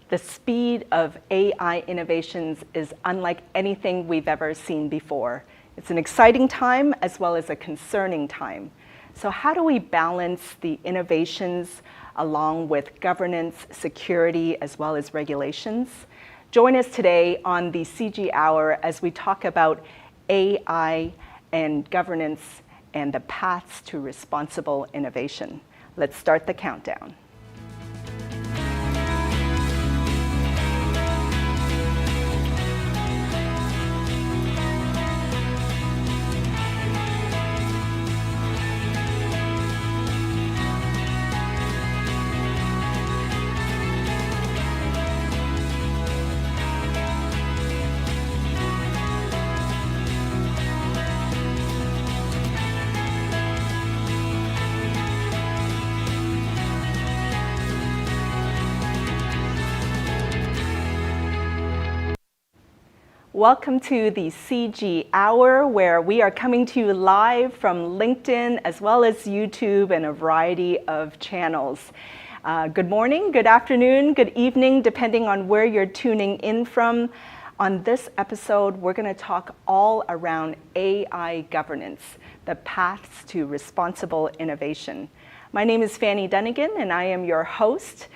The speed of AI innovations is unlike anything we've ever seen before. It's an exciting time as well as a concerning time. So how do we balance the innovations along with governance, security, as well as regulations? Join us today on the CG Hour as we talk about AI and governance and the paths to responsible innovation. Let's start the countdown. Welcome to the CG Hour, where we are coming to you live from LinkedIn as well as YouTube and a variety of channels. Good morning, good afternoon, good evening, depending on where you're tuning in from. On this episode, we're going to talk all around AI governance, the paths to responsible innovation. My name is Fanny Dunnigan, and I am your host,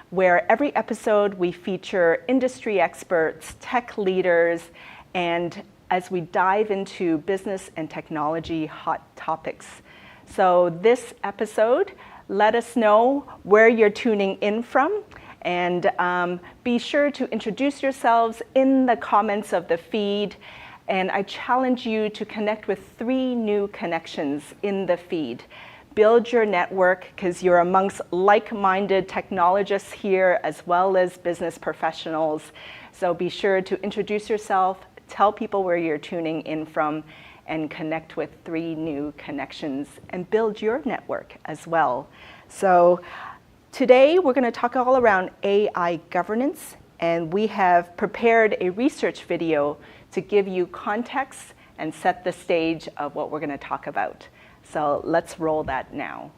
where every episode we feature industry experts, tech leaders, and as we dive into business and technology hot topics. So this episode, let us know where you're tuning in from, and be sure to introduce yourselves in the comments of the feed. And I challenge you to connect with 3 new connections in the feed. Build your network, because you're amongst like-minded technologists here as well as business professionals. So be sure to introduce yourself, tell people where you're tuning in from, and connect with 3 new connections and build your network as well. So today we're going to talk all around AI governance, and we have prepared a research video to give you context and set the stage of what we're going to talk about. So let's roll that now.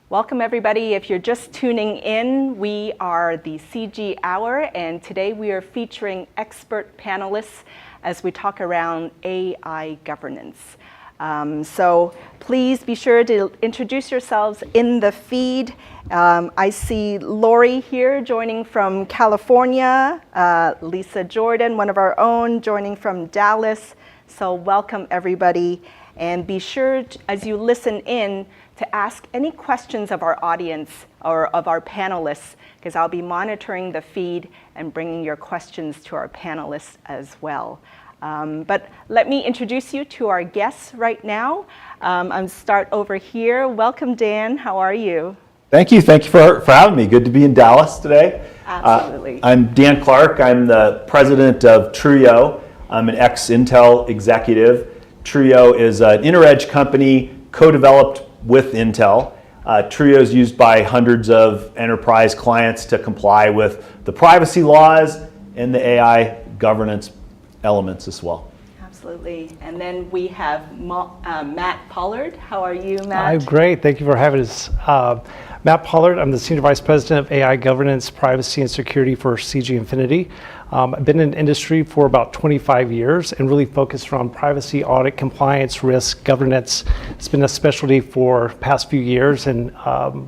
Welcome everybody. If you're just tuning in, we are the CG Hour, and today we are featuring expert panelists as we talk around AI governance. So please be sure to introduce yourselves in the feed. I see Lori here joining from California, Lisa Jordan, one of our own, joining from Dallas. So welcome everybody, and be sure to, as you listen in, to ask any questions of our audience or of our panelists, because I'll be monitoring the feed and bringing your questions to our panelists as well. But let me introduce you to our guests right now. I'll start over here. Welcome, Dan. How are you? Thank you. Thank you for having me. Good to be in Dallas today. Absolutely. I'm Dan Clarke. I'm the president of Truyo. I'm an ex-Intel executive. Truyo is an IntraEdge company co-developed with Intel. Truyo is used by hundreds of enterprise clients to comply with the privacy laws and the AI governance elements as well. Absolutely. And then we have Matt Pollard. How are you, Matt? I'm great. Thank you for having us. Matt Pollard. I'm the Senior Vice President of AI Governance, Privacy, and Security for CG Infinity. I've been in the industry for about 25 years and really focused on privacy, audit, compliance, risk, governance. It's been a specialty for the past few years, and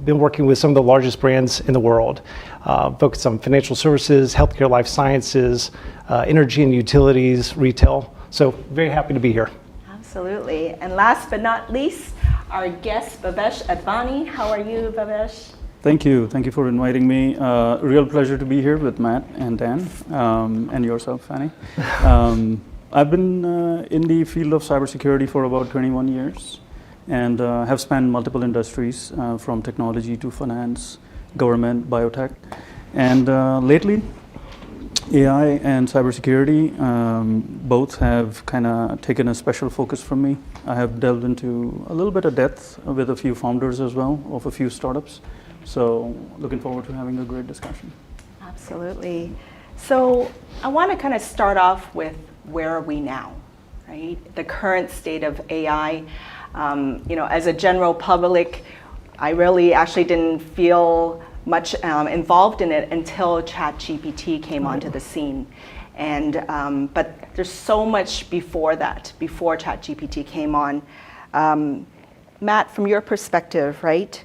been working with some of the largest brands in the world. Focused on financial services, healthcare, life sciences, energy and utilities, retail. So very happy to be here. Absolutely. And last but not least, our guest, Bhavesh Advani. How are you, Bhavesh? Thank you. Thank you for inviting me. Real pleasure to be here with Matt and Dan, and yourself, Fanny. I've been in the field of cybersecurity for about 21 years and have spanned multiple industries from technology to finance, government, biotech. And lately, AI and cybersecurity both have kind of taken a special focus from me. I have delved into a little bit of depth with a few founders as well of a few startups. So looking forward to having a great discussion. Absolutely. So I want to kind of start off with where are we now, right? The current state of AI. As a general public, I really actually didn't feel much involved in it until ChatGPT came onto the scene. And but there's so much before that, before ChatGPT came on. Matt, from your perspective, right?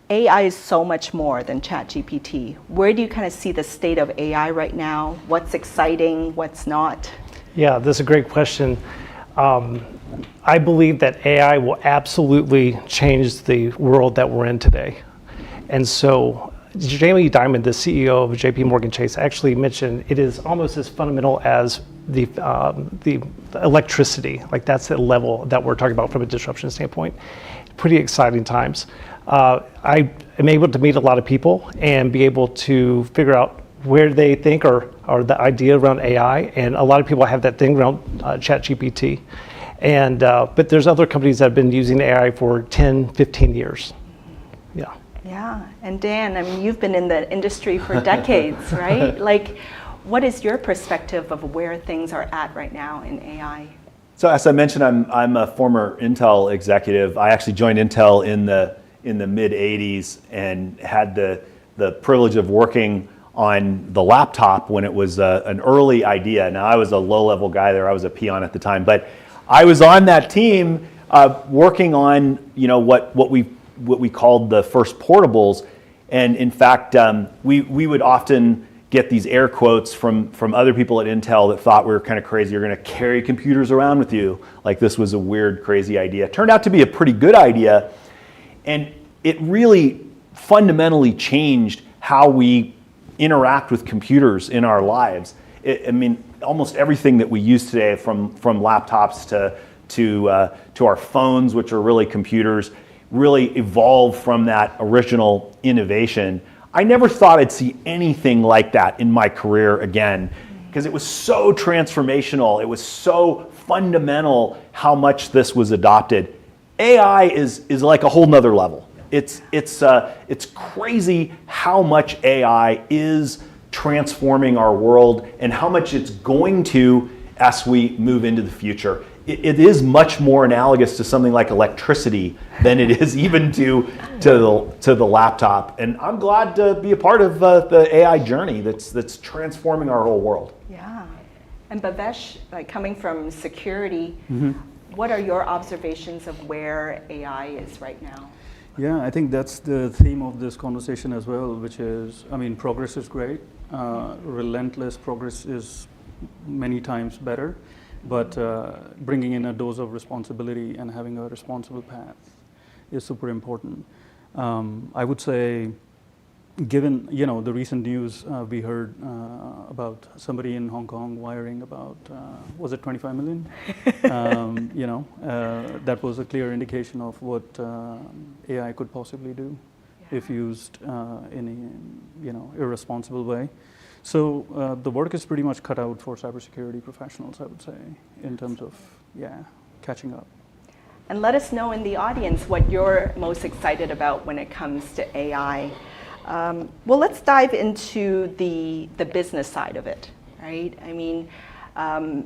AI is so much more than ChatGPT. Where do you kind of see the state of AI right now? What's exciting, what's not? Yeah, that's a great question. I believe that AI will absolutely change the world that we're in today. And so Jamie Dimon, the CEO of JP Morgan Chase, actually mentioned it is almost as fundamental as the electricity. Like that's the level that we're talking about from a disruption standpoint. Pretty exciting times. I am able to meet a lot of people and be able to figure out where they think or the idea around AI. And a lot of people have that thing around ChatGPT. And but there's other companies that have been using AI for 10, 15 years. Yeah. Yeah, and Dan, I mean, you've been in the industry for decades, right? Like, what is your perspective of where things are at right now in AI? So as I mentioned, I'm a former Intel executive. I actually joined Intel in the mid '80s and had the privilege of working on the laptop when it was an early idea. Now I was a low-level guy there. I was a peon at the time, but I was on that team working on what we called the first portables. And in fact, we would often get these air quotes from other people at Intel that thought we were kind of crazy. You're going to carry computers around with you. Like this was a weird, crazy idea. It turned out to be a pretty good idea. And it really fundamentally changed how we interact with computers in our lives. Almost everything that we use today, from laptops to our phones, which are really computers, really evolved from that original innovation. I never thought I'd see anything like that in my career again, because it was so transformational. It was so fundamental how much this was adopted. AI is like a whole nother level. It's crazy how much AI is transforming our world and how much it's going to as we move into the future. It is much more analogous to something like electricity than it is even to the laptop. And I'm glad to be a part of the AI journey that's transforming our whole world. Yeah. And Bhavesh, like coming from security, what are your observations of where AI is right now? Yeah, I think that's the theme of this conversation as well, which is, progress is great. Relentless progress is many times better. But bringing in a dose of responsibility and having a responsible path is super important. I would say, given the recent news we heard about somebody in Hong Kong wiring about was it 25 million? That was a clear indication of what AI could possibly do if used in a irresponsible way. So the work is pretty much cut out for cybersecurity professionals, I would say, in terms of, catching up. And let us know in the audience what you're most excited about when it comes to AI. Well, let's dive into the business side of it, right?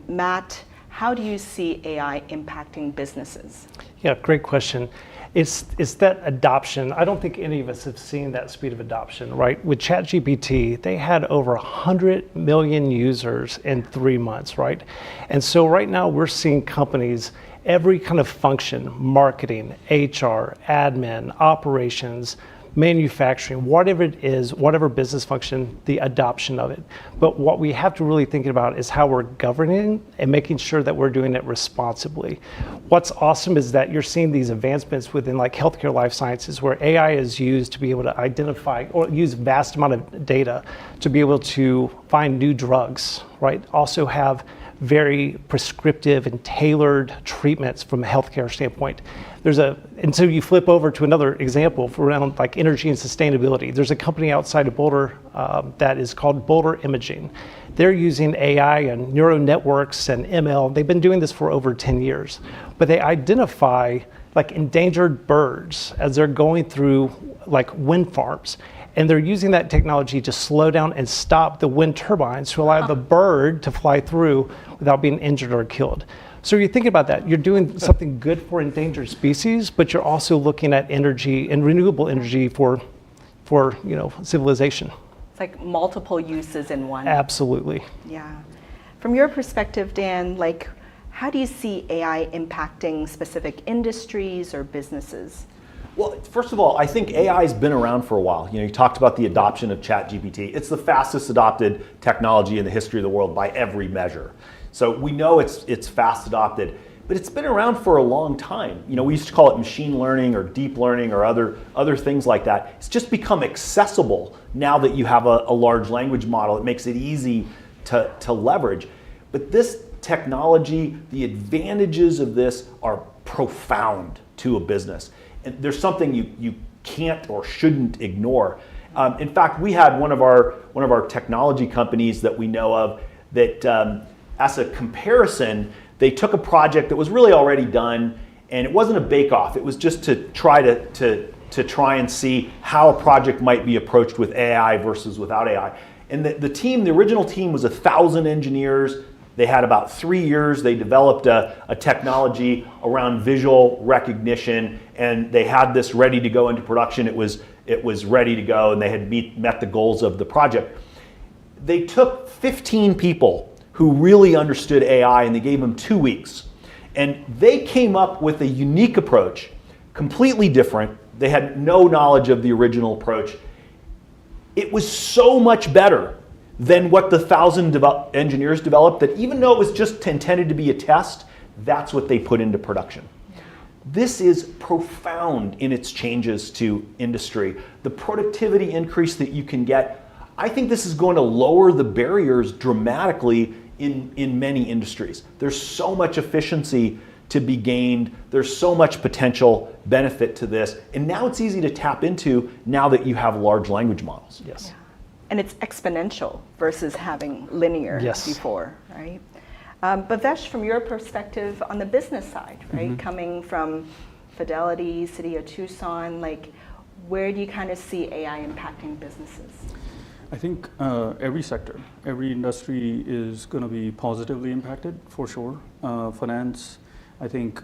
Matt, how do you see AI impacting businesses? Yeah, great question. It's that adoption. I don't think any of us have seen that speed of adoption, right? With ChatGPT, they had over 100 million users in 3 months, right? And so right now we're seeing companies, every kind of function, marketing, HR, admin, operations, manufacturing, whatever it is, whatever business function, the adoption of it. But what we have to really think about is how we're governing and making sure that we're doing it responsibly. What's awesome is that you're seeing these advancements within like healthcare life sciences where AI is used to be able to identify or use vast amount of data to be able to find new drugs, right? Also have very prescriptive and tailored treatments from a healthcare standpoint. And so you flip over to another example for around like energy and sustainability. There's a company outside of Boulder that is called Boulder Imaging. They're using AI and neural networks and ML. They've been doing this for over 10 years, but they identify like endangered birds as they're going through like wind farms. And they're using that technology to slow down and stop the wind turbines to allow the bird to fly through without being injured or killed. So you think about that, you're doing something good for endangered species, but you're also looking at energy and renewable energy for civilization. It's like multiple uses in one. Absolutely. Yeah. From your perspective, Dan, like how do you see AI impacting specific industries or businesses? Well, first of all, I think AI's been around for a while. You talked about the adoption of ChatGPT. It's the fastest adopted technology in the history of the world by every measure. So we know it's fast adopted, but it's been around for a long time. We used to call it machine learning or deep learning or other things like that. It's just become accessible now that you have a large language model. It makes it easy to leverage. But this technology, the advantages of this are profound to a business. And there's something you can't or shouldn't ignore. In fact, we had one of our technology companies that we know of that, as a comparison, they took a project that was really already done, and it wasn't a bake-off. It was just to try and see how a project might be approached with AI versus without AI. And the original team was 1,000 engineers. They had about 3 years. They developed a technology around visual recognition, and they had this ready to go into production. It was ready to go, and they had met the goals of the project. They took 15 people who really understood AI, and they gave them 2 weeks. And they came up with a unique approach, completely different. They had no knowledge of the original approach. It was so much better than what the 1,000 engineers developed, that even though it was just intended to be a test, that's what they put into production. This is profound in its changes to industry. The productivity increase that you can get, I think this is going to lower the barriers dramatically in many industries. There's so much efficiency to be gained. There's so much potential benefit to this. And now it's easy to tap into now that you have large language models. Yes. Yeah. And it's exponential versus having linear before, right? Bhavesh, from your perspective on the business side, right? Coming from Fidelity, City of Tucson, like where do you kind of see AI impacting businesses? I think every sector, every industry is going to be positively impacted for sure. Finance, I think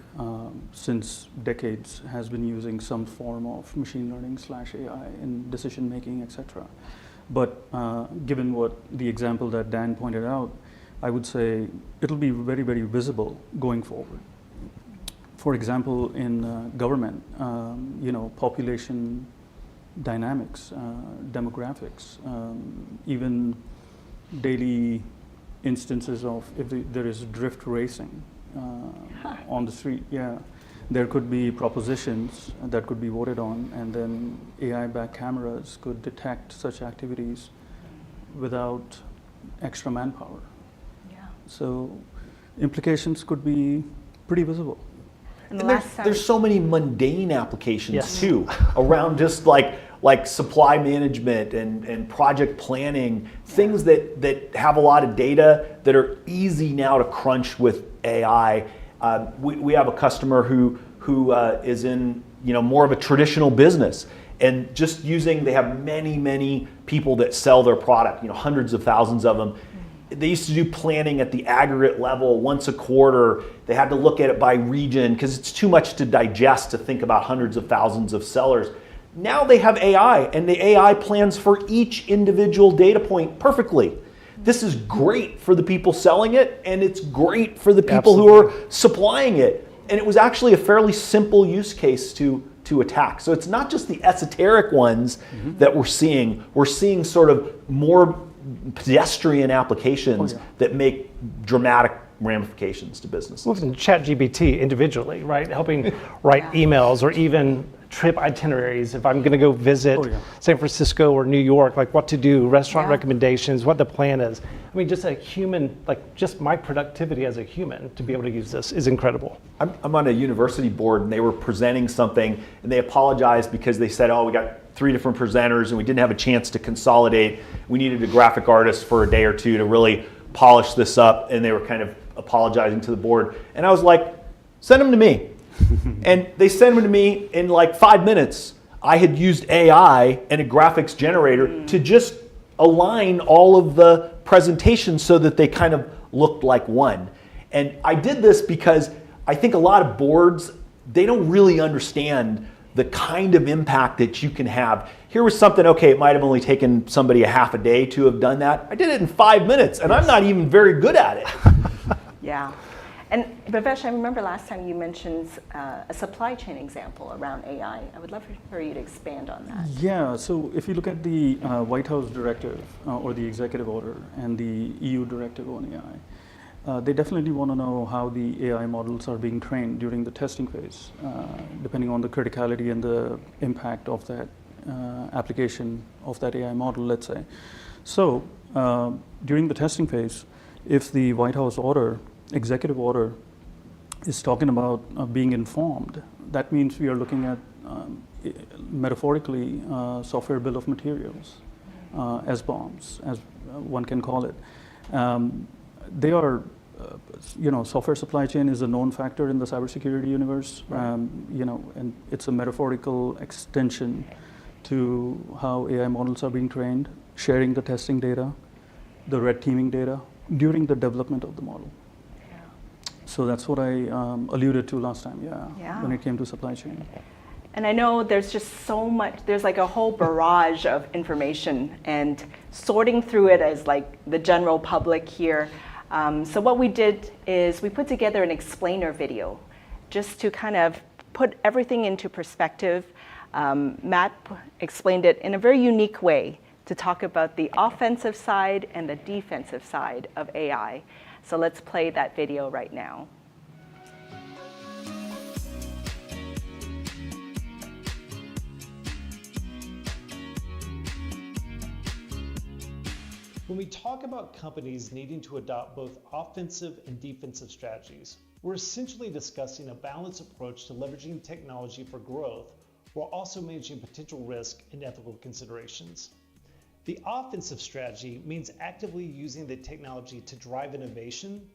since decades has been using some form of machine learning / AI in decision making, etc. But given the example that Dan pointed out, I would say it'll be very, very visible going forward. For example, in government, population dynamics, demographics, even daily instances of if there is drift racing on the street. Yeah, there could be propositions that could be voted on, and then AI-backed cameras could detect such activities without extra manpower. Yeah. So implications could be pretty visible. And there's so many mundane applications too around just like supply management and project planning, things that have a lot of data that are easy now to crunch with AI. We have a customer who is in more of a traditional business, and just they have many people that sell their product, hundreds of thousands of them. they used to do planning at the aggregate level once a quarter. They had to look at it by region because it's too much to digest to think about hundreds of thousands of sellers. Now they have AI, and the AI plans for each individual data point perfectly. This is great for the people selling it, and it's great for the people who are supplying it. And it was actually a fairly simple use case to attack. So it's not just the esoteric ones that we're seeing. We're seeing sort of more pedestrian applications that make dramatic ramifications to businesses. Well, even ChatGPT individually, right? Helping write emails or even trip itineraries. If I'm going to go visit San Francisco or New York, like what to do, restaurant recommendations, what the plan is. I mean, just a human, like just my productivity as a human to be able to use this is incredible. I'm on a university board, and they were presenting something, and they apologized because they said, oh, we got 3 different presenters and we didn't have a chance to consolidate. We needed a graphic artist for a day or two to really polish this up, and they were kind of apologizing to the board. And I was like, send them to me. And they sent them to me in like 5 minutes. I had used AI and a graphics generator to just align all of the presentations so that they kind of looked like one. And I did this because I think a lot of boards, they don't really understand the kind of impact that you can have. Here was something, okay, it might have only taken somebody a half a day to have done that. I did it in 5 minutes, and I'm not even very good at it. Yeah. And Bhavesh, I remember last time you mentioned a supply chain example around AI. I would love for you to expand on that. Yeah, so if you look at the White House directive or the executive order and the EU directive on AI, they definitely want to know how the AI models are being trained during the testing phase, depending on the criticality and the impact of that application of that AI model, let's say. So during the testing phase, if the White House executive order is talking about being informed, that means we are looking at, metaphorically, software bill of materials, SBOMs, as one can call it. They are, software supply chain is a known factor in the cybersecurity universe, and it's a metaphorical extension to how AI models are being trained, sharing the testing data, the red teaming data during the development of the model. So that's what I alluded to last time, when it came to supply chain. And I know there's just so much, there's like a whole barrage of information, and sorting through it as like the general public here. So what we did is we put together an explainer video just to kind of put everything into perspective. Matt explained it in a very unique way to talk about the offensive side and the defensive side of AI. So let's play that video right now. When we talk about companies needing to adopt both offensive and defensive strategies, we're essentially discussing a balanced approach to leveraging technology for growth while also managing potential risk and ethical considerations. The offensive strategy means actively using the technology to drive innovation,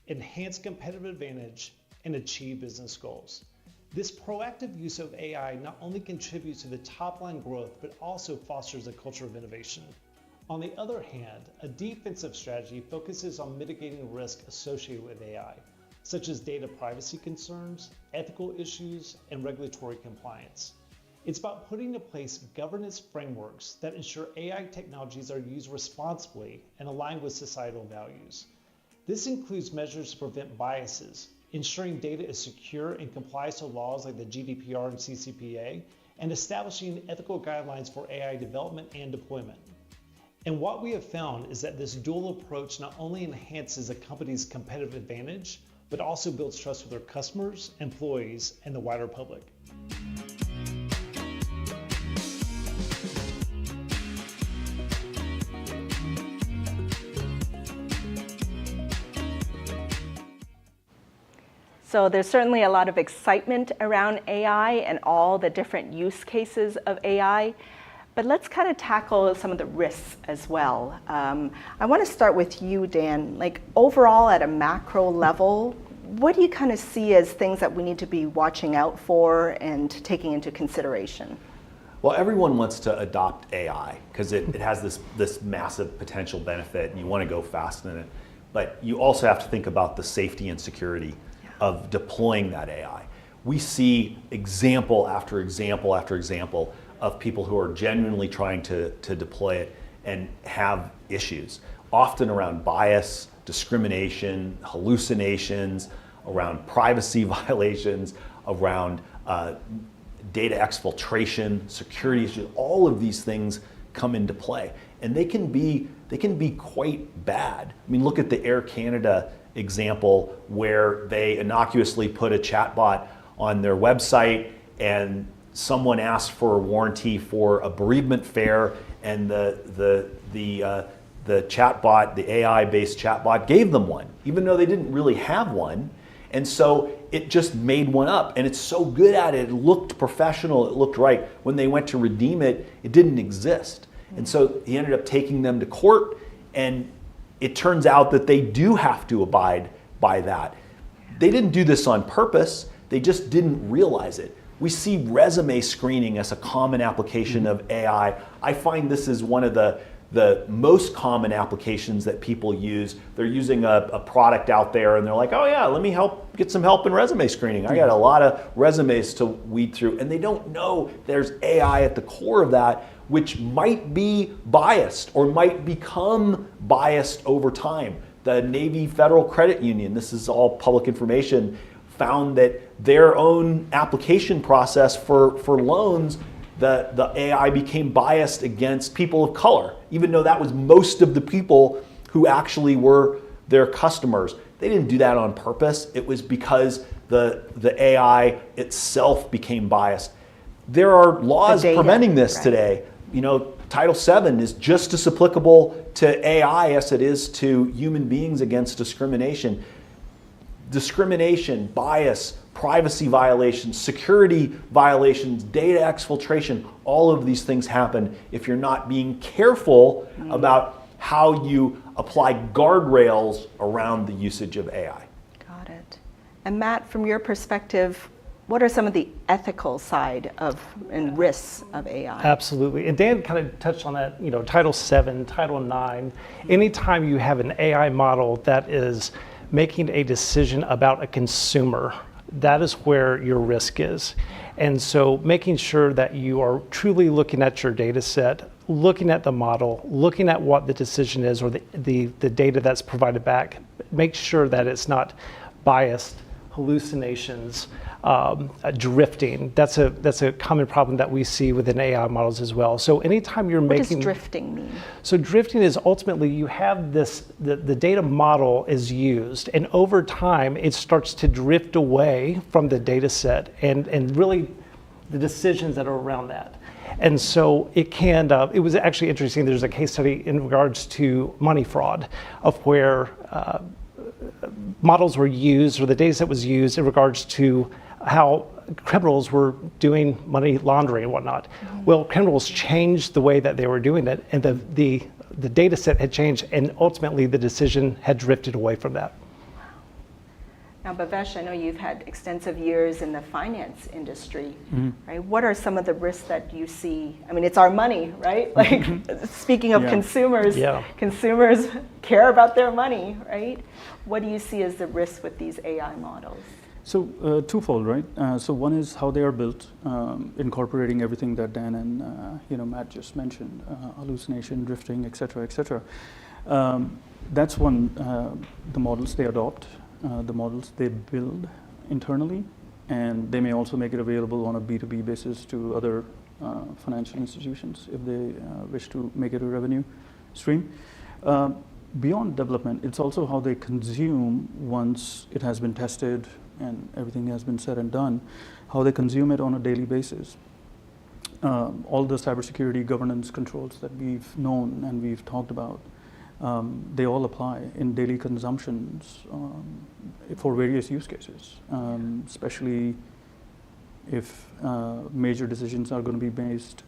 enhance competitive advantage, and achieve business goals. This proactive use of AI not only contributes to the top-line growth, but also fosters a culture of innovation. On the other hand, a defensive strategy focuses on mitigating risk associated with AI, such as data privacy concerns, ethical issues, and regulatory compliance. It's about putting in place governance frameworks that ensure AI technologies are used responsibly and aligned with societal values. This includes measures to prevent biases, ensuring data is secure and complies to laws like the GDPR and CCPA, and establishing ethical guidelines for AI development and deployment. And what we have found is that this dual approach not only enhances a company's competitive advantage, but also builds trust with their customers, employees, and the wider public. So there's certainly a lot of excitement around AI and all the different use cases of AI, but let's kind of tackle some of the risks as well. I want to start with you, Dan. Like overall at a macro level, what do you kind of see as things that we need to be watching out for and taking into consideration? Well, everyone wants to adopt AI because it has this massive potential benefit and you want to go fast in it. But you also have to think about the safety and security of deploying that AI. We see example after example after example of people who are genuinely trying to deploy it and have issues, often around bias, discrimination, hallucinations, around privacy violations, around data exfiltration, security issues. All of these things come into play, and they can be quite bad. I mean, look at the Air Canada example where they innocuously put a chatbot on their website, and someone asked for a warranty for a bereavement fare, and the chatbot, the AI-based chatbot, gave them one, even though they didn't really have one. And so it just made one up, and it's so good at it. It looked professional, it looked right. When they went to redeem it, it didn't exist. And so he ended up taking them to court, and it turns out that they do have to abide by that. They didn't do this on purpose, they just didn't realize it. We see resume screening as a common application of AI. I find this is one of the most common applications that people use. They're using a product out there and they're like, oh yeah, let me get some help in resume screening. I got a lot of resumes to weed through, and they don't know there's AI at the core of that, which might be biased or might become biased over time. The Navy Federal Credit Union, this is all public information, found that their own application process for loans, the AI became biased against people of color, even though that was most of the people who actually were their customers. They didn't do that on purpose. It was because the AI itself became biased. There are laws preventing this today. You know, Title VII is just as applicable to AI as it is to human beings against discrimination. Discrimination, bias, privacy violations, security violations, data exfiltration, all of these things happen if you're not being careful about how you apply guardrails around the usage of AI. Got it. And Matt, from your perspective, what are some of the ethical side and risks of AI? Absolutely. And Dan kind of touched on that, Title VII, Title IX. Anytime you have an AI model that is making a decision about a consumer, that is where your risk is. And so making sure that you are truly looking at your data set, looking at the model, looking at what the decision is or the data that's provided back, make sure that it's not biased, hallucinations, drifting. That's a common problem that we see within AI models as well. So anytime you're What does drifting mean? So drifting is ultimately you have the data model is used, and over time it starts to drift away from the data set and really the decisions that are around that. And so it can, it was actually interesting, there's a case study in regards to money fraud of where models were used, or the data set was used in regards to how criminals were doing money laundering and whatnot. Well, criminals changed the way that they were doing it, and the data set had changed, and ultimately the decision had drifted away from that. Now, Bhavesh, I know you've had extensive years in the finance industry, right? What are some of the risks that you see? I mean, it's our money, right? Like, speaking of consumers, consumers care about their money, right? What do you see as the risk with these AI models? So twofold, right? So one is how they are built, incorporating everything that Dan and Matt just mentioned, hallucination, drifting, et cetera, et cetera. That's one, the models they adopt, the models they build internally, and they may also make it available on a B2B basis to other financial institutions if they wish to make it a revenue stream. Beyond development, it's also how they consume once it has been tested and everything has been said and done, how they consume it on a daily basis. All the cybersecurity governance controls that we've known and we've talked about, they all apply in daily consumptions for various use cases, especially if major decisions are going to be based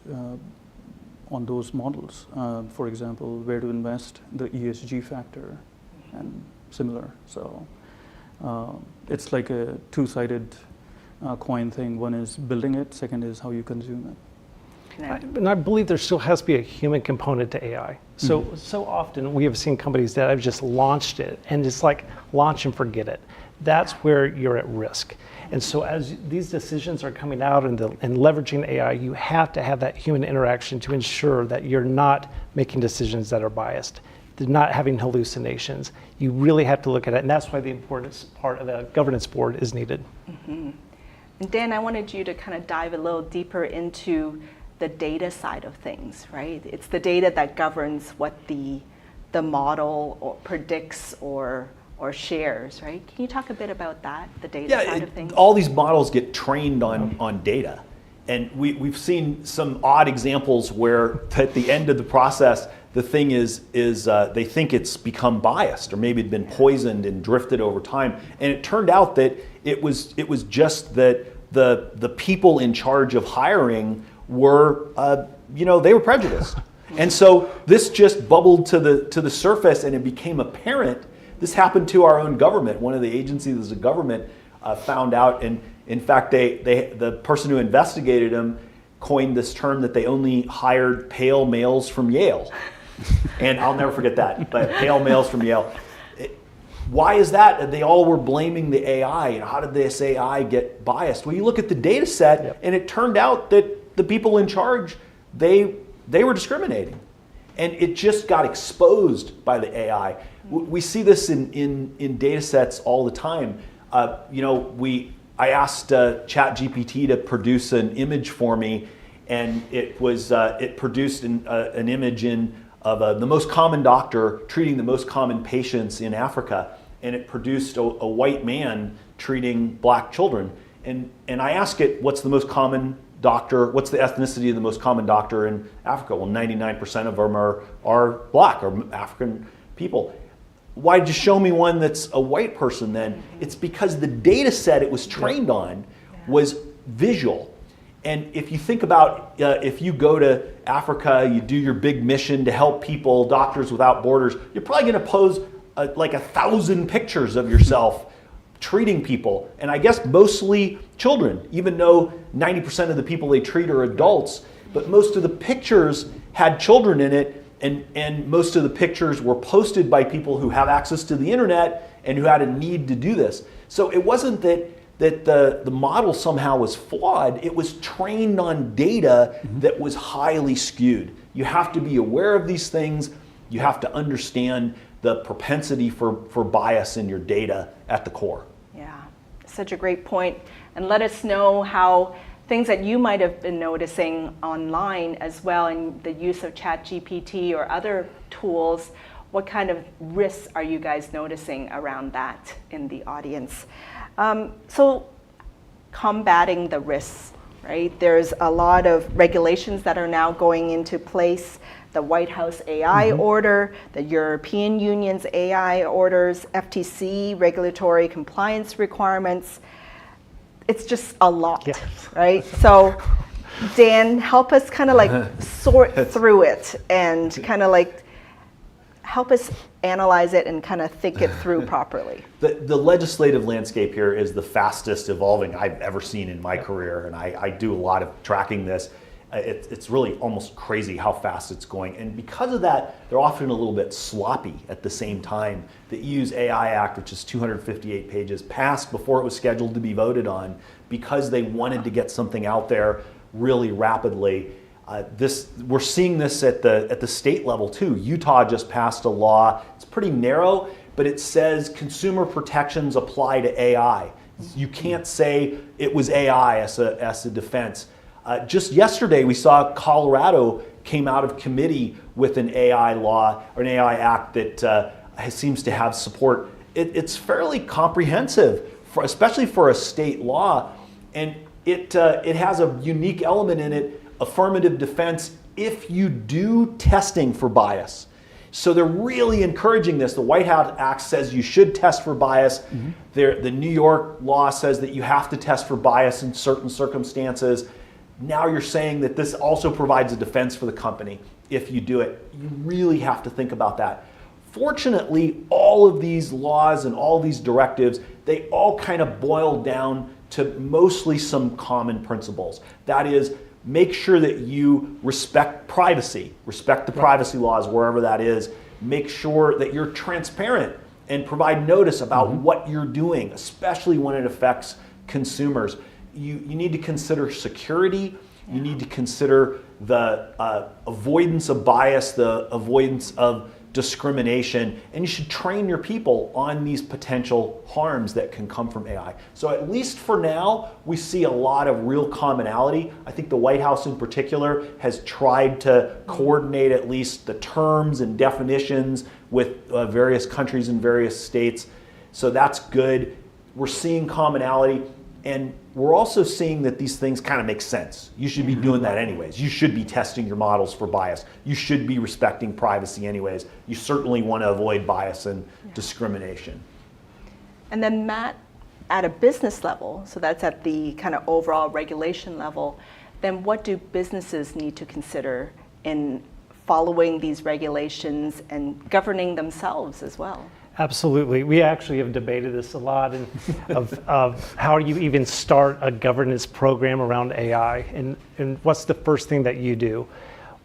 on those models. For example, where to invest, the ESG factor, and similar. So it's like a two-sided coin thing. One is building it, second is how you consume it. And I believe there still has to be a human component to AI. So often we have seen companies that have just launched it and just like launch and forget it. That's where you're at risk. And so as these decisions are coming out and leveraging AI, you have to have that human interaction to ensure that you're not making decisions that are biased, they're not having hallucinations. You really have to look at it, and that's why the importance part of a governance board is needed. Mm-hmm. And Dan, I wanted you to kind of dive a little deeper into the data side of things, right? It's the data that governs what the model or predicts or shares, right? Can you talk a bit about that, the data side of things? All these models get trained on data. And we've seen some odd examples where at the end of the process, the thing is they think it's become biased or maybe it'd been poisoned and drifted over time. And it turned out that it was just that the people in charge of hiring were, they were prejudiced. And so this just bubbled to the surface and it became apparent. This happened to our own government. One of the agencies of the government found out, and in fact, the person who investigated them coined this term that they only hired pale males from Yale. And I'll never forget that, but pale males from Yale. Why is that? They all were blaming the AI. And how did this AI get biased? Well, you look at the data set, and it turned out that the people in charge, they were discriminating. And it just got exposed by the AI. We see this in data sets all the time. I asked ChatGPT to produce an image for me, and it produced an image of the most common doctor treating the most common patients in Africa, and it produced a white man treating black children. And I asked it, what's the most common doctor, what's the ethnicity of the most common doctor in Africa? Well, 99% of them are black or African people. Why did you show me one that's a white person then? It's because the data set it was trained on was visual. And if you think about, if you go to Africa, you do your big mission to help people, Doctors Without Borders, you're probably going to pose like 1,000 pictures of yourself treating people. And I guess mostly children, even though 90% of the people they treat are adults. But most of the pictures had children in it. And most of the pictures were posted by people who have access to the internet and who had a need to do this. So it wasn't that the model somehow was flawed. It was trained on data that was highly skewed. You have to be aware of these things. You have to understand the propensity for bias in your data at the core. Yeah, such a great point. And let us know how things that you might have been noticing online as well in the use of ChatGPT or other tools. What kind of risks are you guys noticing around that in the audience? So combating the risks, right? There's a lot of regulations that are now going into place. The White House AI order, the European Union's AI orders, FTC regulatory compliance requirements. It's just a lot, right? So Dan, help us kind of like sort through it and kind of like help us analyze it and kind of think it through properly. The legislative landscape here is the fastest evolving I've ever seen in my career, and I do a lot of tracking this. It's really almost crazy how fast it's going. And because of that, they're often a little bit sloppy at the same time. The EU's AI Act, which is 258 pages, passed before it was scheduled to be voted on because they wanted to get something out there really rapidly. We're seeing this at the state level too. Utah just passed a law. It's pretty narrow, but it says consumer protections apply to AI. You can't say it was AI as a defense. Just yesterday, we saw Colorado came out of committee with an AI law or an AI act that seems to have support. It's fairly comprehensive, especially for a state law, and it has a unique element in it, affirmative defense, if you do testing for bias. So they're really encouraging this. The White House Act says you should test for bias. The New York law says that you have to test for bias in certain circumstances. Now you're saying that this also provides a defense for the company if you do it. You really have to think about that. Fortunately, all of these laws and all these directives, they all kind of boil down to mostly some common principles. That is, make sure that you respect privacy, respect the privacy laws wherever that is. Make sure that you're transparent and provide notice about what you're doing, especially when it affects consumers. You need to consider security. You need to consider the avoidance of bias, the avoidance of discrimination, and you should train your people on these potential harms that can come from AI. So at least for now, we see a lot of real commonality. I think the White House in particular has tried to coordinate at least the terms and definitions with various countries and various states. So that's good. We're seeing commonality. And we're also seeing that these things kind of make sense. You should be doing that anyways. You should be testing your models for bias. You should be respecting privacy anyways. You certainly want to avoid bias and discrimination. And then Matt, at a business level, so that's at the kind of overall regulation level, then what do businesses need to consider in following these regulations and governing themselves as well? Absolutely. We actually have debated this a lot of how you even start a governance program around AI and what's the first thing that you do.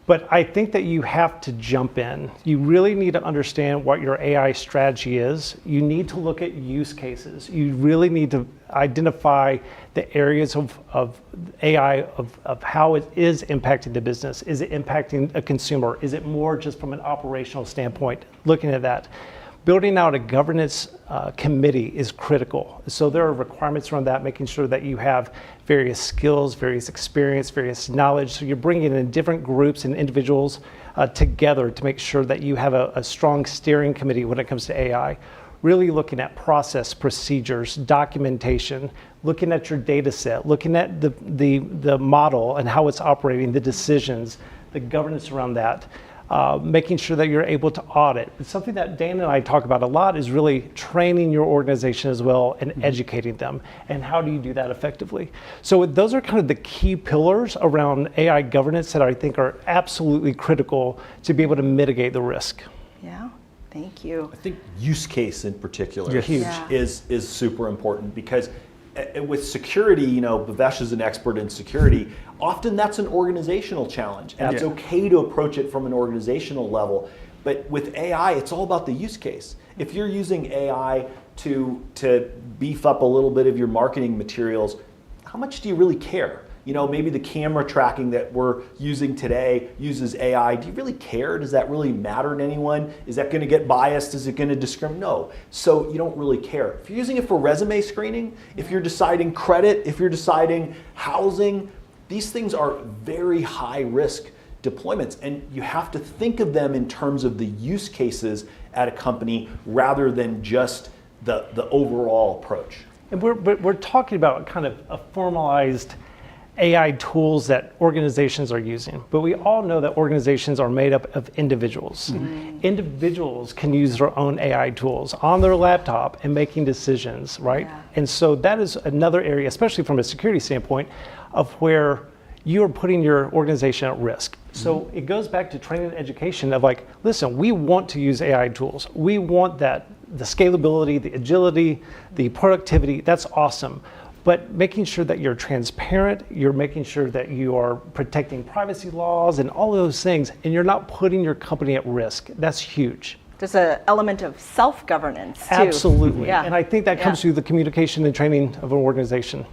But I think that you have to jump in. You really need to understand what your AI strategy is. You need to look at use cases. You really need to identify the areas of AI, of how it is impacting the business. Is it impacting a consumer? Is it more just from an operational standpoint? Looking at that. Building out a governance committee is critical. So there are requirements around that, making sure that you have various skills, various experience, various knowledge. So you're bringing in different groups and individuals together to make sure that you have a strong steering committee when it comes to AI. Really looking at process, procedures, documentation, looking at your data set, looking at the model and how it's operating, the decisions, the governance around that. Making sure that you're able to audit. It's something that Dan and I talk about a lot is really training your organization as well and educating them. And how do you do that effectively? So those are kind of the key pillars around AI governance that I think are absolutely critical to be able to mitigate the risk. Yeah, thank you. I think use case in particular is super important because with security, Bhavesh is an expert in security. Often that's an organizational challenge, and it's okay to approach it from an organizational level. But with AI, it's all about the use case. If you're using AI to beef up a little bit of your marketing materials, how much do you really care? Maybe the camera tracking that we're using today uses AI. Do you really care? Does that really matter to anyone? Is that going to get biased? Is it going to discriminate? No. So you don't really care. If you're using it for resume screening, if you're deciding credit, if you're deciding housing, these things are very high risk deployments. And you have to think of them in terms of the use cases at a company rather than just the overall approach. And we're talking about kind of a formalized AI tools that organizations are using, but we all know that organizations are made up of individuals. Individuals can use their own AI tools on their laptop and making decisions, right? Yeah. And so that is another area, especially from a security standpoint, of where you are putting your organization at risk. So it goes back to training and education of like, listen, we want to use AI tools. We want the scalability, the agility, the productivity, that's awesome. But making sure that you're transparent, you're making sure that you are protecting privacy laws and all of those things, and you're not putting your company at risk. That's huge. There's an element of self-governance too. Absolutely. Yeah. And I think that comes through the communication and training of an organization.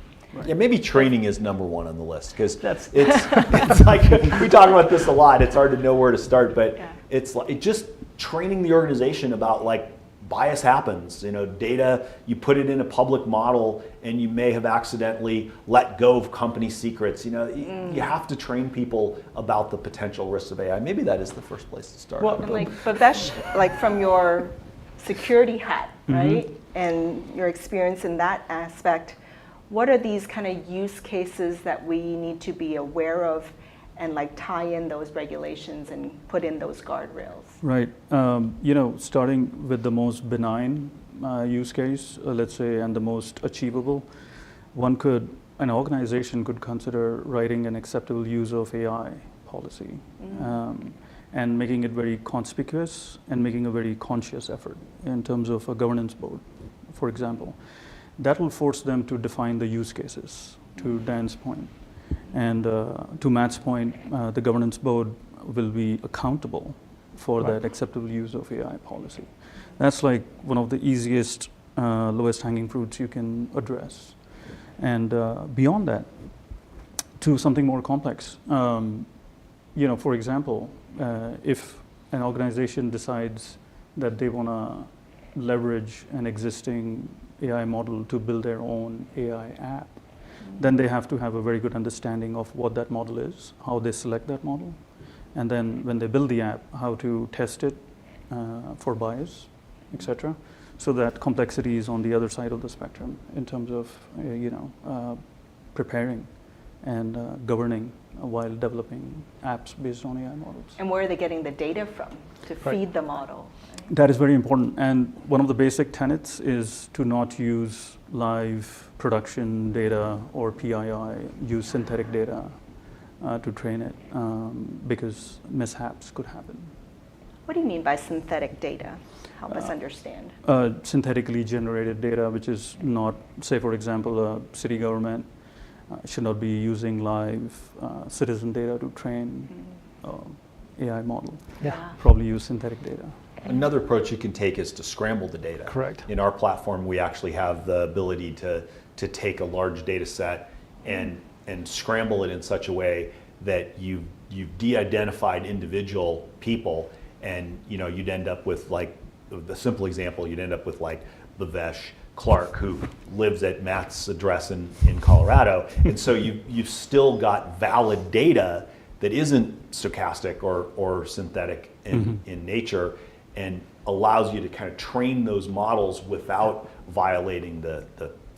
Yeah, maybe training is number one on the list because it's like we talk about this a lot. It's hard to know where to start, but it's just training the organization about like bias happens. Data, you put it in a public model and you may have accidentally let go of company secrets. You have to train people about the potential risks of AI. Maybe that is the first place to start. Well, like Bhavesh, like from your security hat, right, and your experience in that aspect, what are these kind of use cases that we need to be aware of and like tie in those regulations and put in those guardrails? Right. Starting with the most benign use case, let's say, and the most achievable, an organization could consider writing an acceptable use of AI policy and making it very conspicuous and making a very conscious effort in terms of a governance board, for example. That will force them to define the use cases, to Dan's point. And to Matt's point, the governance board will be accountable for that acceptable use of AI policy. That's like one of the easiest, lowest hanging fruits you can address. And beyond that, to something more complex. For example, if an organization decides that they want to leverage an existing AI model to build their own AI app, then they have to have a very good understanding of what that model is, how they select that model, and then when they build the app, how to test it for bias, etc. So that complexity is on the other side of the spectrum in terms of preparing and governing while developing apps based on AI models. And where are they getting the data from to feed the model? That is very important. And one of the basic tenets is to not use live production data or PII, use synthetic data to train it because mishaps could happen. What do you mean by synthetic data? Help us understand. Synthetically generated data, which is not, say for example, a city government should not be using live citizen data to train AI model. Yeah. Probably use synthetic data. Another approach you can take is to scramble the data. Correct. In our platform, we actually have the ability to take a large data set and scramble it in such a way that you've de-identified individual people, and you'd end up with, like, the simple example, you'd end up with like Bhavesh, Clarke, who lives at Matt's address in Colorado, and so you've still got valid data that isn't stochastic or synthetic in nature, and allows you to kind of train those models without violating the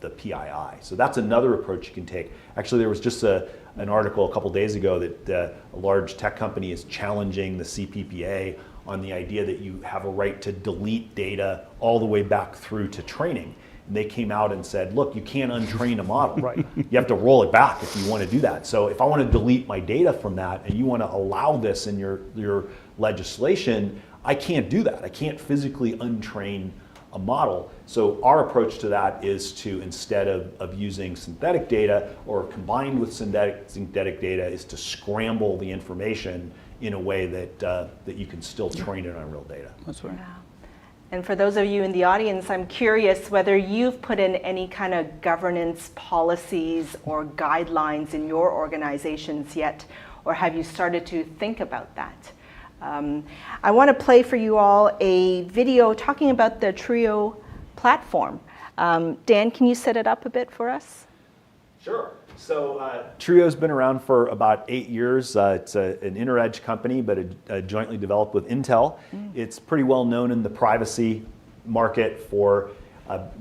PII. So that's another approach you can take. Actually, there was just an article a couple days ago that a large tech company is challenging the CPPA on the idea that you have a right to delete data all the way back through to training. And they came out and said, look, you can't untrain a model. Right. You have to roll it back if you want to do that. So if I want to delete my data from that and you want to allow this in your legislation, I can't do that. I can't physically untrain a model. So our approach to that is to, instead of using synthetic data or combined with synthetic data, is to scramble the information in a way that you can still train it on real data. That's right. Yeah. And for those of you in the audience, I'm curious whether you've put in any kind of governance policies or guidelines in your organizations yet, or have you started to think about that? I want to play for you all a video talking about the Truyo platform. Dan, can you set it up a bit for us? Sure. So Truyo's been around for about 8 years. It's an IntraEdge company, but jointly developed with Intel. It's pretty well known in the privacy market for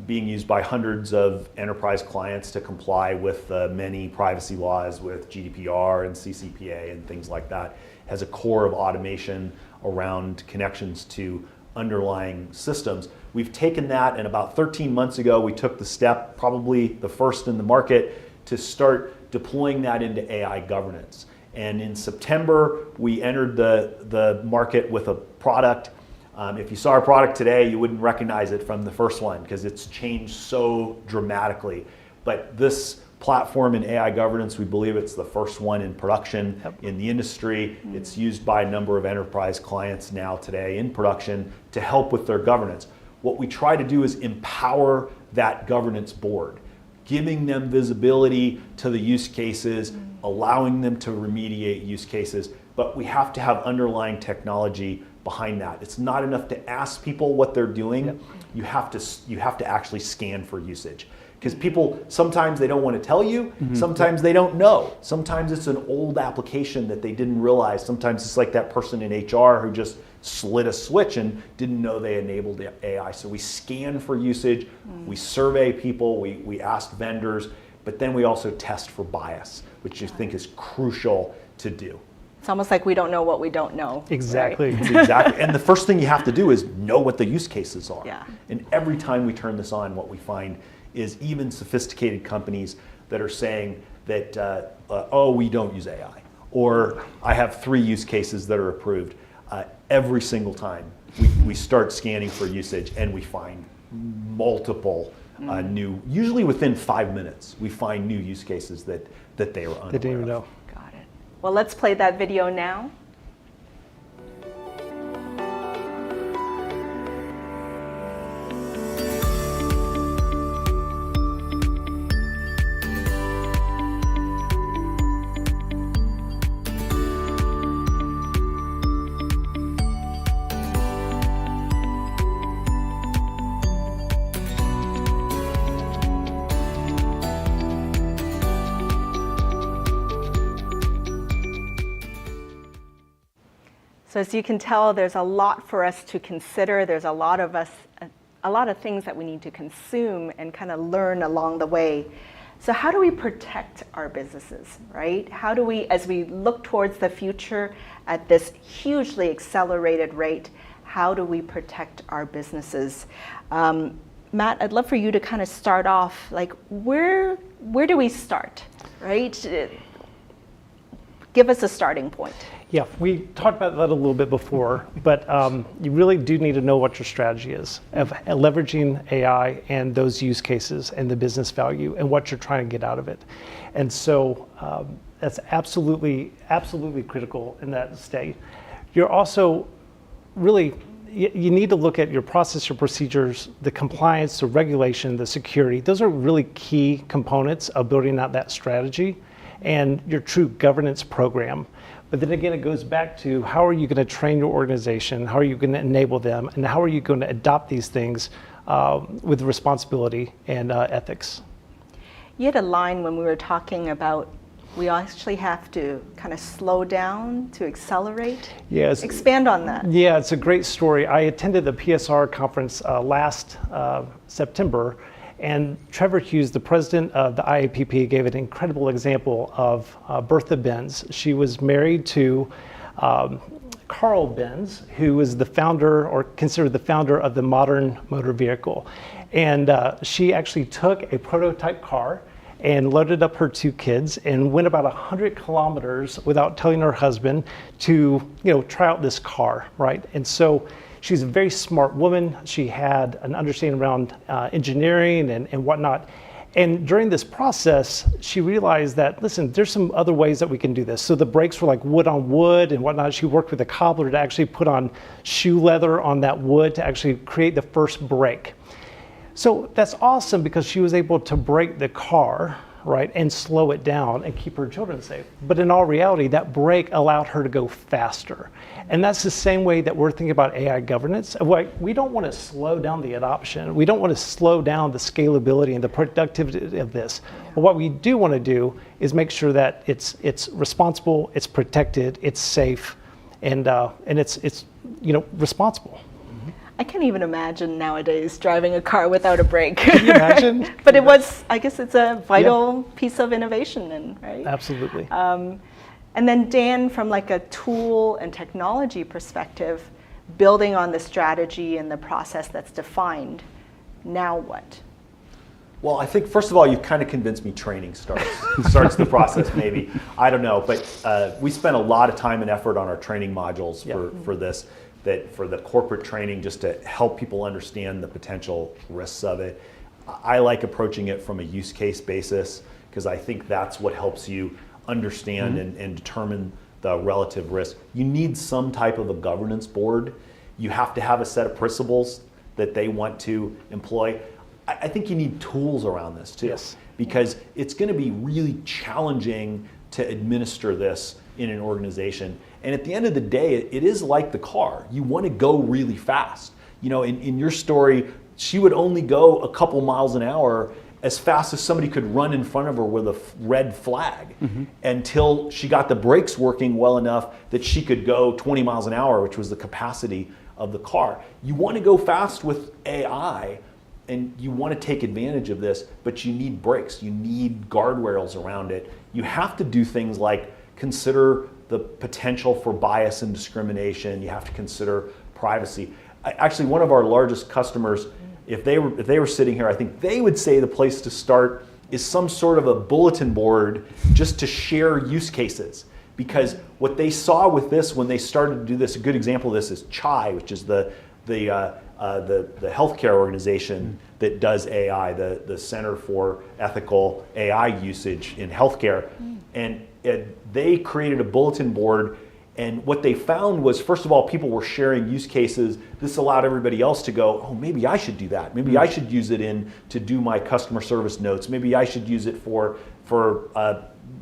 being used by hundreds of enterprise clients to comply with many privacy laws, with GDPR and CCPA and things like that. It has a core of automation around connections to underlying systems. We've taken that, and about 13 months ago, we took the step, probably the first in the market, to start deploying that into AI governance. And in September, we entered the market with a product. If you saw our product today, you wouldn't recognize it from the first one because it's changed so dramatically. But this platform in AI governance, we believe it's the first one in production in the industry. It's used by a number of enterprise clients now today in production to help with their governance. What we try to do is empower that governance board, giving them visibility to the use cases, allowing them to remediate use cases, but we have to have underlying technology behind that. It's not enough to ask people what they're doing. You have to actually scan for usage. Because people, sometimes they don't want to tell you, sometimes they don't know. Sometimes it's an old application that they didn't realize. Sometimes it's like that person in HR who just slid a switch and didn't know they enabled AI. So we scan for usage, we survey people, we ask vendors, but then we also test for bias, which I think is crucial to do. It's almost like we don't know what we don't know. Exactly. Right? Exactly. And the first thing you have to do is know what the use cases are. Yeah. And every time we turn this on, what we find is even sophisticated companies that are saying that, oh, we don't use AI, or I have 3 use cases that are approved. Every single time we start scanning for usage and we find multiple new, usually within 5 minutes, we find new use cases that they were unaware They didn't even know. Got it. Well, let's play that video now. So as you can tell, there's a lot for us to consider. There's a lot of things that we need to consume and kind of learn along the way. So how do we protect our businesses, right? How do we, as we look towards the future at this hugely accelerated rate, how do we protect our businesses? Matt, I'd love for you to kind of start off, like where do we start, right? Give us a starting point. Yeah, we talked about that a little bit before, but you really do need to know what your strategy is of leveraging AI and those use cases and the business value and what you're trying to get out of it. And so that's absolutely critical in that state. You're also really, you need to look at your process, your procedures, the compliance, the regulation, the security. Those are really key components of building out that strategy and your true governance program. But then again, it goes back to how are you going to train your organization? How are you going to enable them? And how are you going to adopt these things with responsibility and ethics? You had a line when we were talking about we actually have to kind of slow down to accelerate. Yes. Expand on that. Yeah, it's a great story. I attended the PSR conference last September. And Trevor Hughes, the president of the IAPP, gave an incredible example of Bertha Benz. She was married to Carl Benz, who was the founder or considered the founder of the modern motor vehicle. And she actually took a prototype car and loaded up her 2 kids and went about 100 kilometers without telling her husband to, try out this car, right? And so she's a very smart woman. She had an understanding around engineering and whatnot. And during this process, she realized that, listen, there's some other ways that we can do this. So the brakes were like wood on wood and whatnot. She worked with a cobbler to actually put on shoe leather on that wood to actually create the first brake. So that's awesome because she was able to brake the car, right, and slow it down and keep her children safe. But in all reality, that brake allowed her to go faster. And that's the same way that we're thinking about AI governance. We don't want to slow down the adoption. We don't want to slow down the scalability and the productivity of this. But what we do want to do is make sure that it's responsible, it's protected, it's safe, and it's responsible. I can't even imagine nowadays driving a car without a brake. Can you imagine? But I guess it's a vital piece of innovation, right? Absolutely. And then Dan, from like a tool and technology perspective, building on the strategy and the process that's defined, now what? Well, I think first of all, you've kind of convinced me training starts the process maybe. I don't know, but we spent a lot of time and effort on our training modules for this. That for the corporate training, just to help people understand the potential risks of it. I like approaching it from a use case basis because I think that's what helps you understand and determine the relative risk. You need some type of a governance board. You have to have a set of principles that they want to employ. I think you need tools around this too, because it's going to be really challenging to administer this in an organization. And at the end of the day, it is like the car. You want to go really fast. In your story, she would only go a couple miles an hour as fast as somebody could run in front of her with a red flag until she got the brakes working well enough that she could go 20 miles an hour, which was the capacity of the car. You want to go fast with AI and you want to take advantage of this, but you need brakes, you need guardrails around it. You have to do things like consider the potential for bias and discrimination. You have to consider privacy. Actually, one of our largest customers, if they were sitting here, I think they would say the place to start is some sort of a bulletin board just to share use cases. Because what they saw with this when they started to do this, a good example of this is Chai, which is the the healthcare organization that does AI, the Center for Ethical AI Usage in Healthcare, and they created a bulletin board. And what they found was, first of all, people were sharing use cases. This allowed everybody else to go, oh, maybe I should do that. Maybe I should use it to do my customer service notes. Maybe I should use it for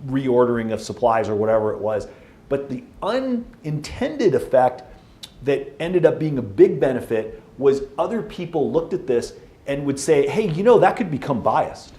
reordering of supplies or whatever it was. But the unintended effect that ended up being a big benefit was other people looked at this and would say, hey, that could become biased.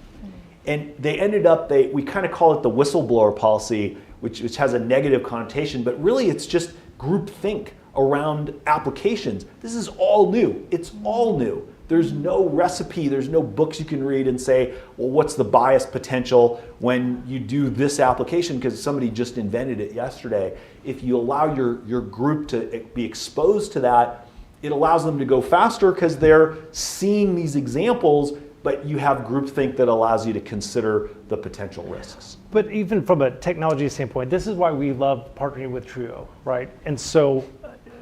And they ended up, we kind of call it the whistleblower policy, which has a negative connotation, but really it's just groupthink around applications. This is all new. It's all new. There's no recipe, there's no books you can read and say, well, what's the bias potential when you do this application because somebody just invented it yesterday. If you allow your group to be exposed to that, it allows them to go faster because they're seeing these examples, but you have groupthink that allows you to consider the potential risks. But even from a technology standpoint, this is why we love partnering with Truyo, right? And so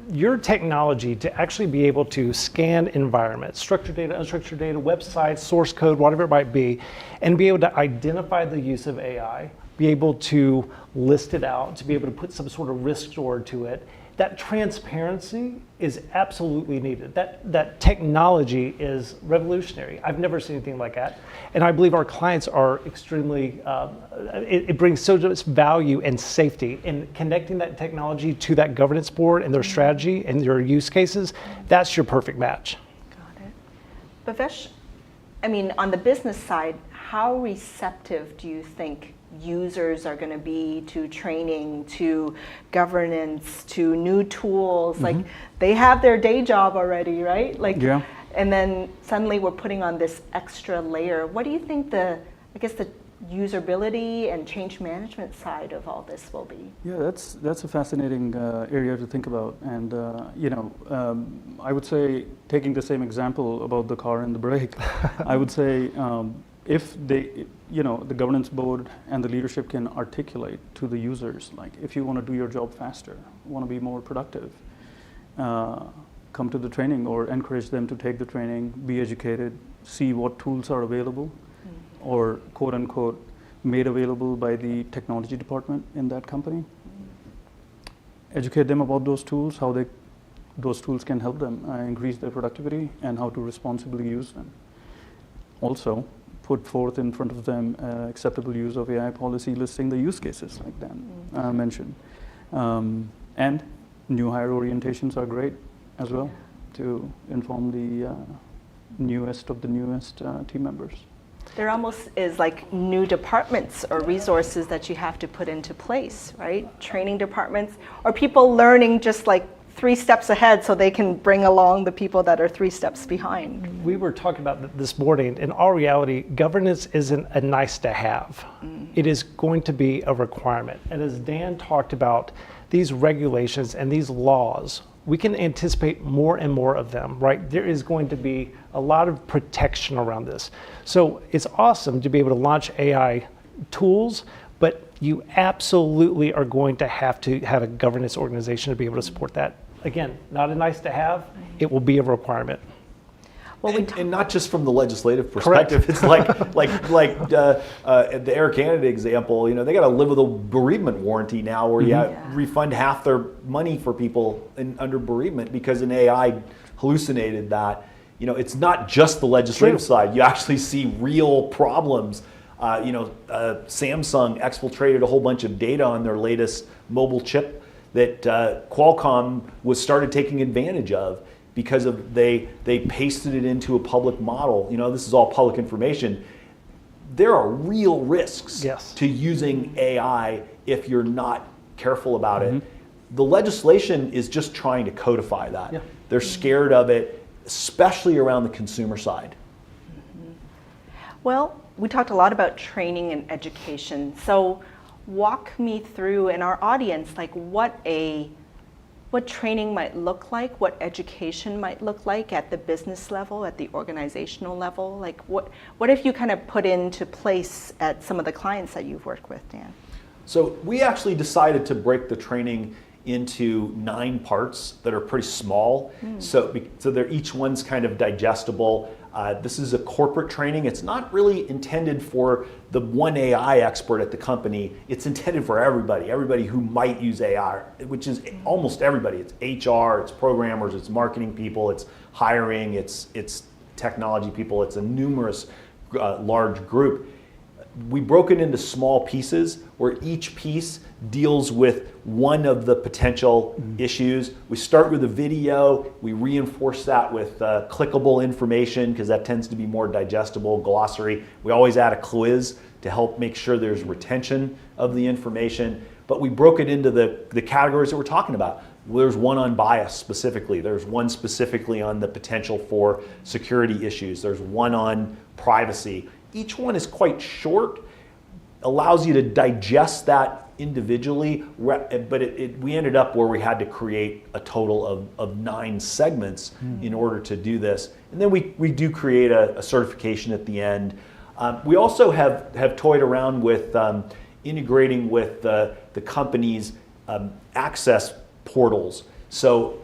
your technology to actually be able to scan environments, structured data, unstructured data, websites, source code, whatever it might be, and be able to identify the use of AI, be able to list it out, to be able to put some sort of risk score to it, that transparency is absolutely needed. That technology is revolutionary. I've never seen anything like that. And I believe our clients are extremely, it brings so much value and safety in connecting that technology to that governance board and their strategy and their use cases. That's your perfect match. Got it. Bhavesh, on the business side, how receptive do you think users are going to be to training, to governance, to new tools? Like they have their day job already, right? Yeah. And then suddenly we're putting on this extra layer. What do you think the usability and change management side of all this will be? Yeah, that's a fascinating area to think about. And I would say, taking the same example about the car and the brake, I would say if the governance board and the leadership can articulate to the users, like if you want to do your job faster, want to be more productive, come to the training or encourage them to take the training, be educated, see what tools are available or quote unquote made available by the technology department in that company. Educate them about those tools, how those tools can help them increase their productivity and how to responsibly use them. Also, put forth in front of them acceptable use of AI policy listing the use cases like Dan mentioned. And new hire orientations are great as well to inform the newest of the newest team members. There almost is like new departments or resources that you have to put into place, right? Training departments or people learning just like 3 steps ahead so they can bring along the people that are 3 steps behind. We were talking about this morning. In all reality, governance isn't a nice to have. It is going to be a requirement. And as Dan talked about, these regulations and these laws, we can anticipate more and more of them, right? There is going to be a lot of protection around this. So it's awesome to be able to launch AI tools, but you absolutely are going to have a governance organization to be able to support that. Again, not a nice to have, it will be a requirement. Well, and not just from the legislative perspective. Correct. It's like the Air Canada example. They got to live with a bereavement warranty now, where you refund half their money for people under bereavement because an AI hallucinated that. It's not just the legislative side. You actually see real problems. Samsung exfiltrated a whole bunch of data on their latest mobile chip that Qualcomm started taking advantage of because they pasted it into a public model. This is all public information. There are real risks to using AI if you're not careful about it. The legislation is just trying to codify that. Yeah. They're scared of it, especially around the consumer side. Well, we talked a lot about training and education. So walk me through in our audience, like what training might look like, what education might look like at the business level, at the organizational level. Like what have you kind of put into place at some of the clients that you've worked with, Dan? So we actually decided to break the training into 9 parts that are pretty small. So they're each one's kind of digestible. This is a corporate training. It's not really intended for the one AI expert at the company. It's intended for everybody who might use AI, which is almost everybody. It's HR, it's programmers, it's marketing people, it's hiring, it's technology people. It's a numerous large group. We broke it into small pieces where each piece deals with one of the potential issues. We start with a video, we reinforce that with clickable information because that tends to be more digestible, glossary. We always add a quiz to help make sure there's retention of the information. But we broke it into the categories that we're talking about. There's one on bias specifically. There's one specifically on the potential for security issues. There's one on privacy. Each one is quite short, allows you to digest that individually, but we ended up where we had to create a total of 9 segments in order to do this. And then we do create a certification at the end. We also have toyed around with integrating with the company's access portals. So,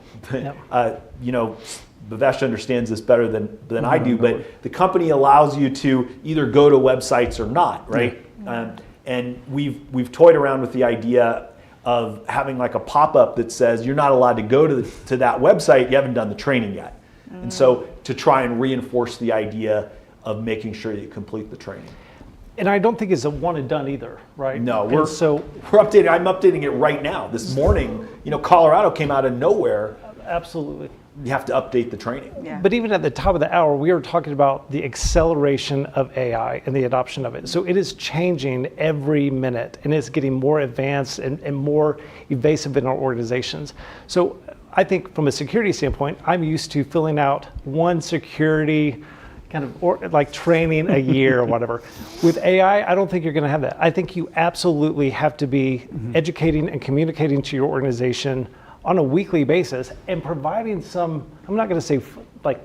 Bhavesh understands this better than I do, but the company allows you to either go to websites or not, right? And we've toyed around with the idea of having like a pop-up that says you're not allowed to go to that website, you haven't done the training yet. And so to try and reinforce the idea of making sure that you complete the training. And I don't think it's a one and done either, right? No, we're updating. I'm updating it right now. This morning, Colorado came out of nowhere. Absolutely. You have to update the training. Yeah. But even at the top of the hour, we were talking about the acceleration of AI and the adoption of it. So it is changing every minute, and it's getting more advanced and more evasive in our organizations. So I think from a security standpoint, I'm used to filling out one security kind of like training a year or whatever. With AI, I don't think you're going to have that. I think you absolutely have to be educating and communicating to your organization on a weekly basis and providing some, I'm not going to say like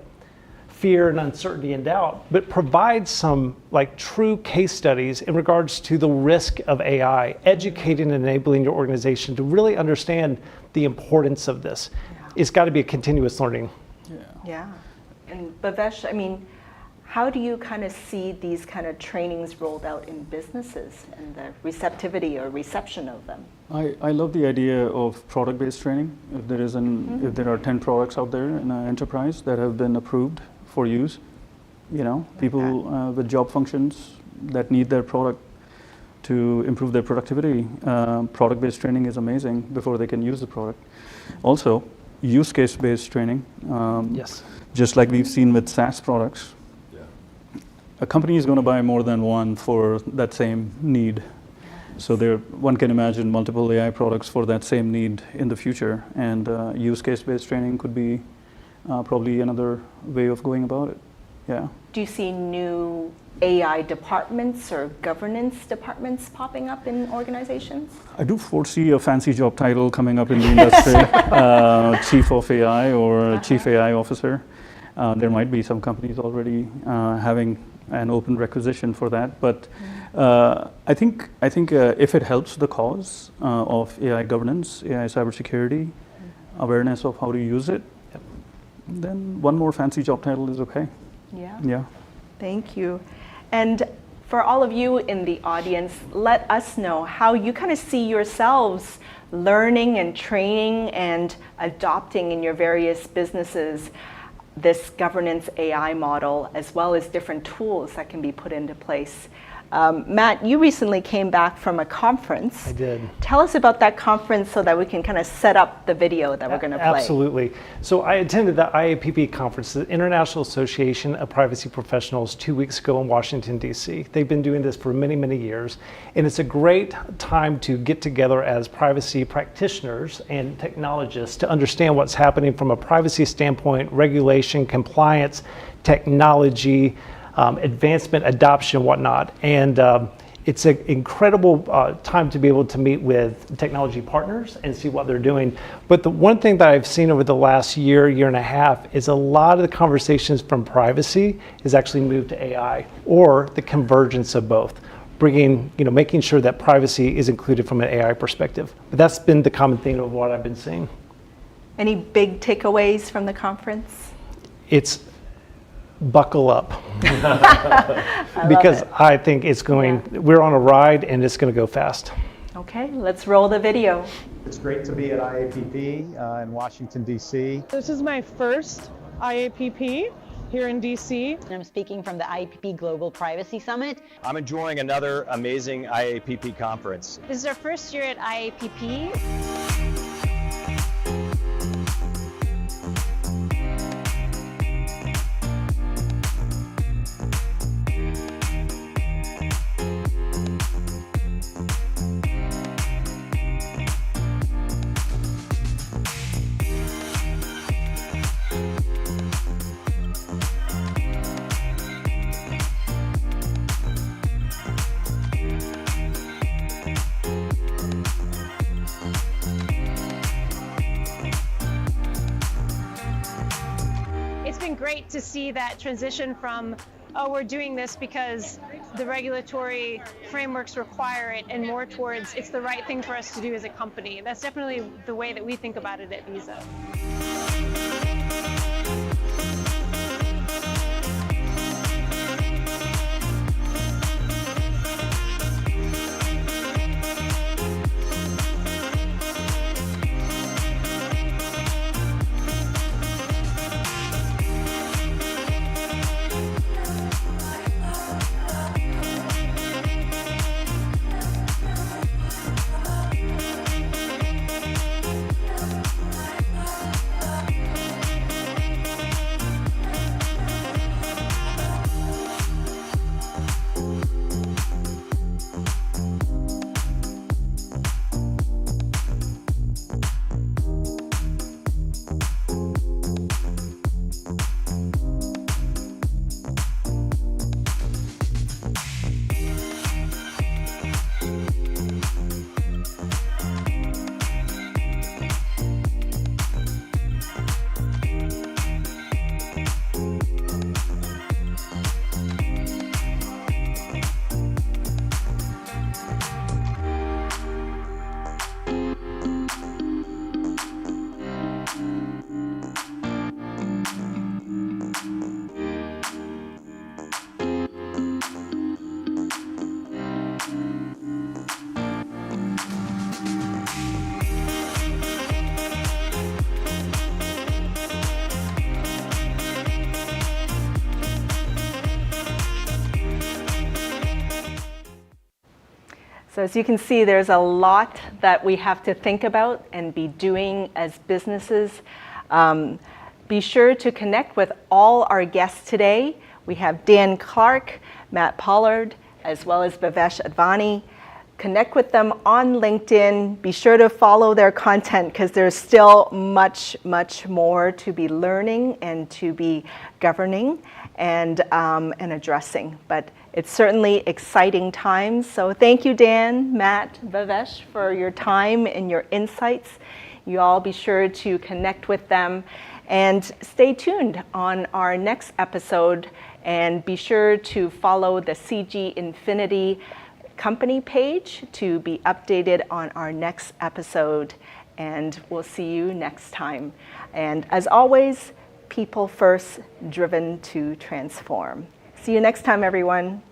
fear and uncertainty and doubt, but provide some like true case studies in regards to the risk of AI, educating and enabling your organization to really understand the importance of this. Yeah. It's got to be a continuous learning. Yeah. And Bhavesh, how do you kind of see these kind of trainings rolled out in businesses and the receptivity or reception of them? I love the idea of product-based training. If there are 10 products out there in an enterprise that have been approved for use, people with job functions that need their product to improve their productivity, product-based training is amazing before they can use the product. Also, use case-based training, Yes. just like we've seen with SaaS products. A company is going to buy more than one for that same need. So one can imagine multiple AI products for that same need in the future. And use case-based training could be probably another way of going about it. Yeah. Do you see new AI departments or governance departments popping up in organizations? I do foresee a fancy job title coming up in the industry, Chief of AI or Chief AI Officer. There might be some companies already having an open requisition for that, but I think if it helps the cause of AI governance, AI cybersecurity, awareness of how to use it, then one more fancy job title is okay. Yeah. Thank you. And for all of you in the audience, let us know how you kind of see yourselves learning and training and adopting in your various businesses this governance AI model, as well as different tools that can be put into place. Matt, you recently came back from a conference. I did. Tell us about that conference so that we can kind of set up the video that we're going to play. Absolutely. So I attended the IAPP conference, the International Association of Privacy Professionals, 2 weeks ago in Washington, D.C. They've been doing this for many, many years. And it's a great time to get together as privacy practitioners and technologists to understand what's happening from a privacy standpoint, regulation, compliance, technology, advancement, adoption, whatnot. And it's an incredible time to be able to meet with technology partners and see what they're doing. But the one thing that I've seen over the last year and a half is a lot of the conversations from privacy has actually moved to AI, or the convergence of both. bringing, making sure that privacy is included from an AI perspective. But that's been the common theme of what I've been seeing. Any big takeaways from the conference? It's buckle up. Because I think it's we're on a ride and it's going to go fast. Okay, let's roll the video. It's great to be at IAPP in Washington, D.C. This is my first IAPP here in DC. I'm speaking from the IAPP Global Privacy Summit. I'm enjoying another amazing IAPP conference. This is our first year at IAPP. It's been great to see that transition from, oh, we're doing this because the regulatory frameworks require it, and more towards it's the right thing for us to do as a company. That's definitely the way that we think about it at Visa. So as you can see, there's a lot that we have to think about and be doing as businesses. Be sure to connect with all our guests today. We have Dan Clarke, Matt Pollard, as well as Bhavesh Advani. Connect with them on LinkedIn. Be sure to follow their content because there's still much, much more to be learning and to be governing and addressing. But it's certainly exciting times. So thank you, Dan, Matt, Bhavesh, for your time and your insights. You all be sure to connect with them and stay tuned on our next episode, and be sure to follow the CG Infinity company page to be updated on our next episode, and we'll see you next time. And as always, people first, driven to transform. See you next time, everyone.